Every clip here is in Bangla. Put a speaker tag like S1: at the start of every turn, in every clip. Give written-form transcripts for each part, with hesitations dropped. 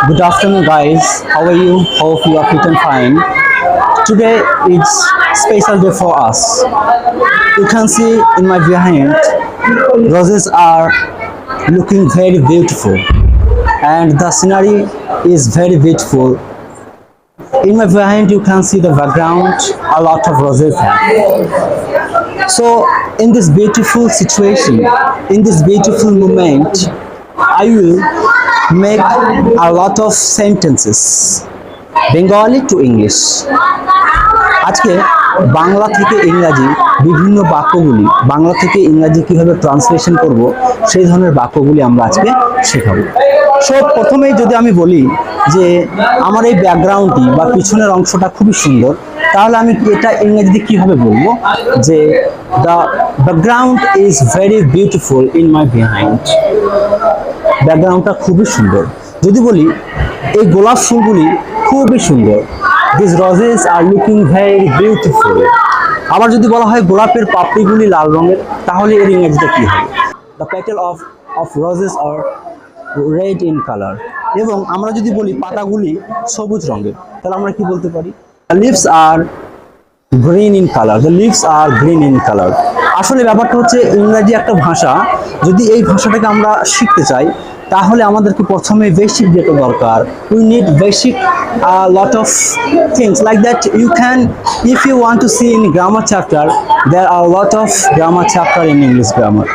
S1: Good afternoon, guys. How are you? Hope you are fit and fine. Today is special day for us. You can see in my behind, roses are looking very beautiful, and the scenery is very beautiful. In my behind, you can see the background. A lot of roses have. So, in this beautiful situation, in this beautiful moment, I will make a lot of sentences Bengali to English. আজকে বাংলা থেকে ইংরাজি বিভিন্ন বাক্যগুলি বাংলা থেকে ইংরাজি কিভাবে ট্রান্সলেশন করব সেই ধরনের বাক্যগুলি আমরা আজকে শেখাবো। সো প্রথমেই যদি আমি বলি যে আমার এই ব্যাকগ্রাউন্ডটি বা পিছনের অংশটা খুবই সুন্দর, তাহলে আমি এটা ইংরেজিতে কিভাবে বলবো যে the background is very beautiful in my behind. ব্যাকগ্রাউন্ডটা খুবই সুন্দর। যদি বলি এই গোলাপ ফুলগুলি খুবই সুন্দর, these roses are looking very beautiful. আবার যদি বলা হয় গোলাপের পাপড়িগুলি লাল রঙের, তাহলে এর ইংরেজিটা কি হবে? The petal of roses are red in color. এবং আমরা যদি বলি পাতাগুলি সবুজ রঙের, তাহলে আমরা কি বলতে পারি? The leaves are green in color. The leaves are green in color. আসলে ব্যাপারটা হচ্ছে ইংরেজি একটা ভাষা, যদি এই ভাষাটাকে আমরা শিখতে চাই তাহলে আমাদেরকে প্রথমে বেসিক যেটা দরকার, we need basic lot of things like that. You can, if you want to see in grammar chapter, there are a lot of grammar chapter in English grammar.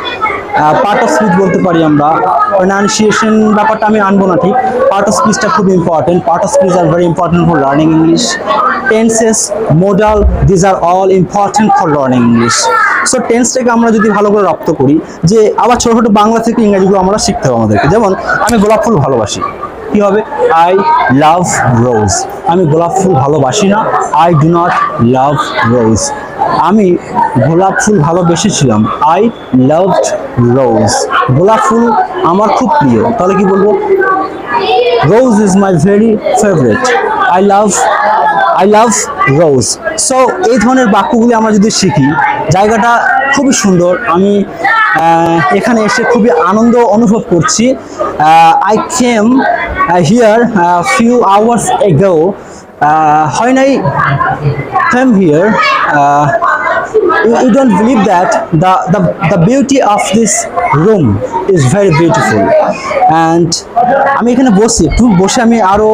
S1: Part of speech বলতে পারি আমরা, প্রনাউন্সিয়েশন ব্যাপারটা আমি আনবো না ঠিক, পার্ট অফ স্পিচটা খুব important. Part of speech are very important for learning English. Tenses, modal, these are all important for learning English. So টেন্সটাকে আমরা যদি ভালো করে রপ্ত করি, যে আবার ছোটো ছোটো বাংলা থেকে ইংরাজিগুলো আমরা শিখতে হবে আমাদেরকে। যেমন আমি গোলাপ ফুল ভালোবাসি, কি হবে? আই লাভ রোজ। আমি গোলাপ ফুল ভালোবাসি না, আই ডু নট লাভ রোজ। আমি গোলাপ ফুল ভালোবেসেছিলাম, আই লাভড রোজ। গোলাপ ফুল আমার খুব প্রিয়, তাহলে কি বলবো? Rose is my very favourite. I love rose. So এই ধরনের বাক্যগুলি আমরা যদি শিখি, জায়গাটা খুবই সুন্দর। আমি এখানে এসে খুবই আনন্দ অনুভব করছি। I came here few hours ago. When I came here, you don't believe that the beauty of this room is very beautiful. And আমি এখানে বসে আমি আরো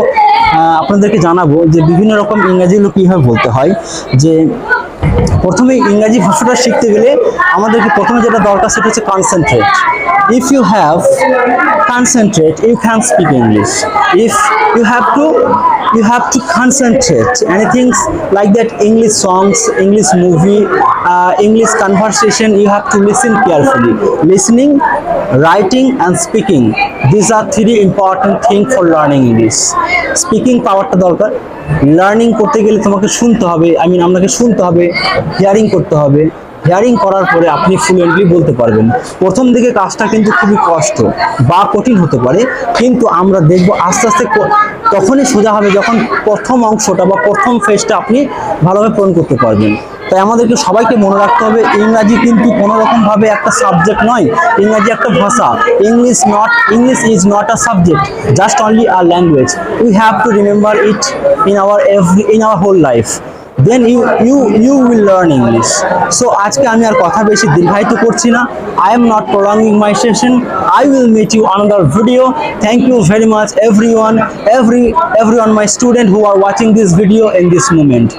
S1: আপনাদেরকে জানাবো যে বিভিন্ন রকম ইংরেজিগুলো কিভাবে বলতে হয়। যে প্রথমে ইংরেজি ভাষাটা শিখতে গেলে আমাদেরকে প্রথমে যেটা দরকার সেটা হচ্ছে concentrate. If you have concentrate, you can speak English. If you have to concentrate anything like that, English songs, English movie, English conversation, you have to listen carefully. Listening, writing and speaking, these are three important things for learning English. Speaking পাওয়ারটা দরকার, লার্নিং করতে গেলে তোমাকে শুনতে হবে, আপনাকে শুনতে হবে, হিয়ারিং করতে হবে। হিয়ারিং করার পরে আপনি ফ্লুয়েন্টলি বলতে পারবেন। প্রথম দিকে কাজটা কিন্তু খুবই কষ্ট বা কঠিন হতে পারে, কিন্তু আমরা দেখব আস্তে আস্তে তখনই সোজা হবে যখন প্রথম অংশটা বা প্রথম ফেজটা আপনি ভালোভাবে পূরণ করতে পারবেন। তাই আমাদেরকে সবাইকে মনে রাখতে হবে, ইংরাজি কিন্তু কোনো রকমভাবে একটা সাবজেক্ট নয়, ইংরাজি একটা ভাষা। English is not a subject, just only a language. We have to remember it in our whole life. Then you will learn English. So আজকে আমি আর কথা বেশি দীর্ঘায়িত করছি না। I am not prolonging my session. I will meet you another video. Thank you very much everyone my student who are watching this video in this moment.